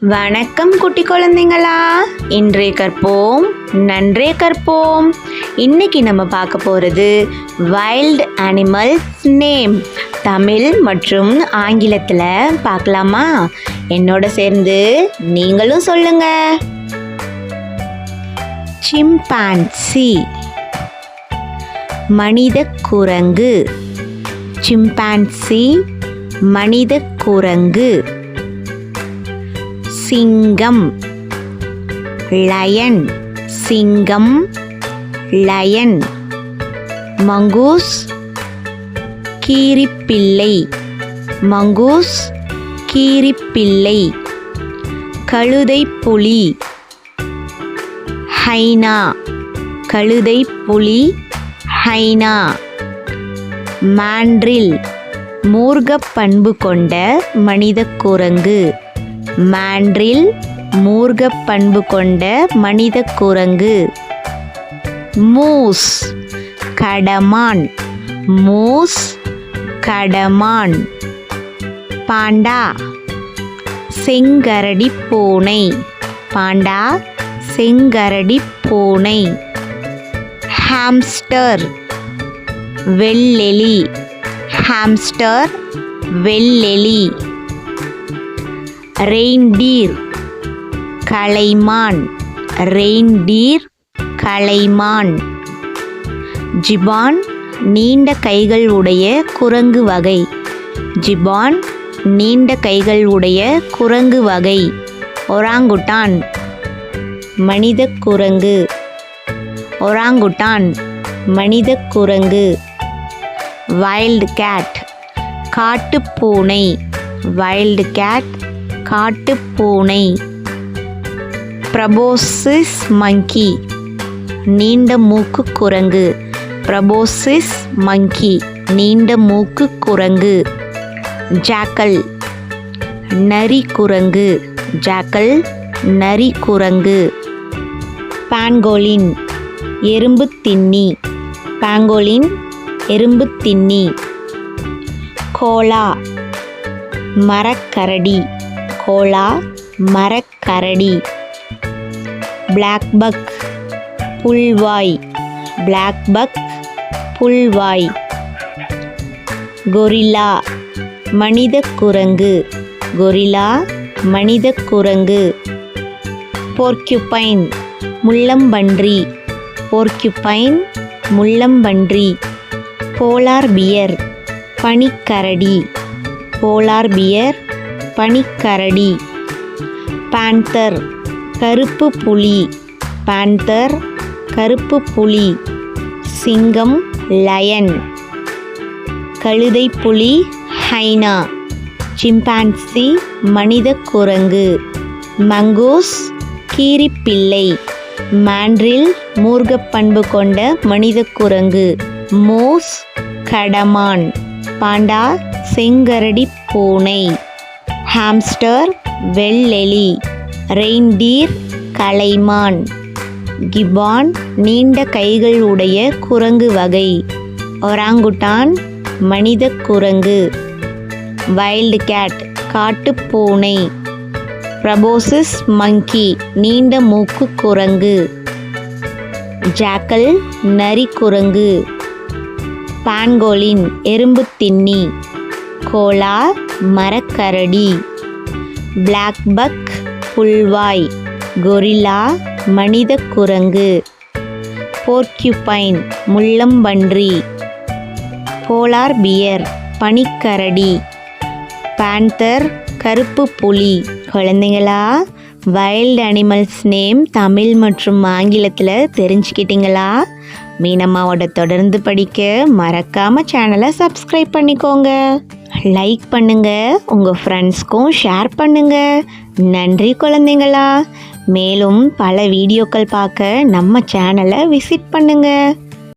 வணக்கம் குட்டி குழந்தைங்களா, இன்றைய கற்போம் நன்றே கற்போம். இன்னைக்கு நம்ம பார்க்க போகிறது வைல்ட் அனிமல்ஸ் நேம். தமிழ் மற்றும் ஆங்கிலத்தில் பார்க்கலாமா? என்னோட சேர்ந்து நீங்களும் சொல்லுங்க. சிம்பான்சி மனித குரங்கு. சிம்பான்சி மனித குரங்கு. சிங்கம் லயன். சிங்கம் லயன். மங்கூஸ் கீரிப்பிள்ளை. மங்கூஸ் கீரிப்பிள்ளை. கழுதை புலி ஹைனா. கழுதை புலி ஹைனா. மாண்ட்ரில் மூர்க்க பண்பு கொண்ட மனித குரங்கு. மாண்ட்ரில் மூர்க்க பண்பு கொண்ட மனித குரங்கு. மூஸ் கடமான். மூஸ் கடமான். பாண்டா செங்கரடி பூனை. பாண்டா செங்கரடி பூனை. ஹாம்ஸ்டர் வெள்ளெலி. ஹாம்ஸ்டர் வெள்ளெலி. ரெயின்டீர் கலைமான். ரெயின்டீர் கலைமான். ஜிபான் நீண்ட கைகள் உடைய குரங்கு வகை. ஜிபான் நீண்ட கைகள் உடைய குரங்கு வகை. ஒராங்குட்டான் மனித குரங்கு. ஒராங்குட்டான் மனித குரங்கு. வைல்ட் கேட் காட்டுப்பூனை. வைல்ட் கேட் காட்டுப்பூனை. பிரபோசிஸ் மங்கி நீண்ட மூக்கு குரங்கு. பிரபோசிஸ் மங்கி நீண்ட மூக்கு குரங்கு. ஜாக்கல் நரி குரங்கு. ஜாக்கல் நரி குரங்கு. பாங்கோலின் எறும்பு தின்னி. பாங்கோலின் எறும்பு தின்னி. கோலா மரக்கரடி. கோலா மரக்கரடி. பிளாக் பக் புல்வாய். பிளாக் பக் புல்வாய். கொரில்லா மனித குரங்கு. கொரில்லா மனித குரங்கு. போர்க்யூபைன் முள்ளம்பன்றி. போர்க்யூபைன் முள்ளம்பன்றி. போலார் பியர் பனிக்கரடி. போலார் பியர் பனிக்கரடி. பாந்தர் கருப்பு புலி. பாந்தர் கருப்பு புலி. சிங்கம் லயன். கழுதை புலி ஹைனா. சிம்பான்சி மனித குரங்கு. மங்கூஸ் கீரிப்பிள்ளை. மாண்ட்ரில் மூர்க்க பண்பு கொண்ட மனித குரங்கு. மூஸ் கடமான். பாண்டா செங்கரடி பூனை. ஹாம்ஸ்டர் வெள்ளெலி. ரெயின்டீர் கலைமான். கிபான் நீண்ட கைகள் உடைய குரங்கு வகை. ஒராங்குட்டான் மனித குரங்கு. வைல்ட் கேட் காட்டுப்பூனை. பிரபோசிஸ் மங்கி நீண்ட மூக்கு குரங்கு. ஜாக்கல் நரி குரங்கு. பாங்கோலின் எறும்பு தின்னி. கோலா மரக்கரடி. பிளாக் பக் புல்வாய். கொரில்லா மனித குரங்கு. போர்க்யூபைன் முள்ளம்பன்றி. போலார் பியர் பனிக்கரடி. பாந்தர் கருப்பு புலி. குழந்தைங்களா, வைல்ட் அனிமல்ஸ் நேம் தமிழ் மற்றும் ஆங்கிலத்தில் தெரிஞ்சுக்கிட்டீங்களா? மீனம்மாவோட தொடர்ந்து படிக்க மறக்காம சேனலை சப்ஸ்கிரைப் பண்ணிக்கோங்க. லைக் பண்ணுங்க. உங்கள் ஃப்ரெண்ட்ஸ்க்கும் ஷேர் பண்ணுங்க. நன்றி குழந்தைங்களா. மேலும் பல வீடியோக்கள் பார்க்க நம்ம சேனலை விசிட் பண்ணுங்க.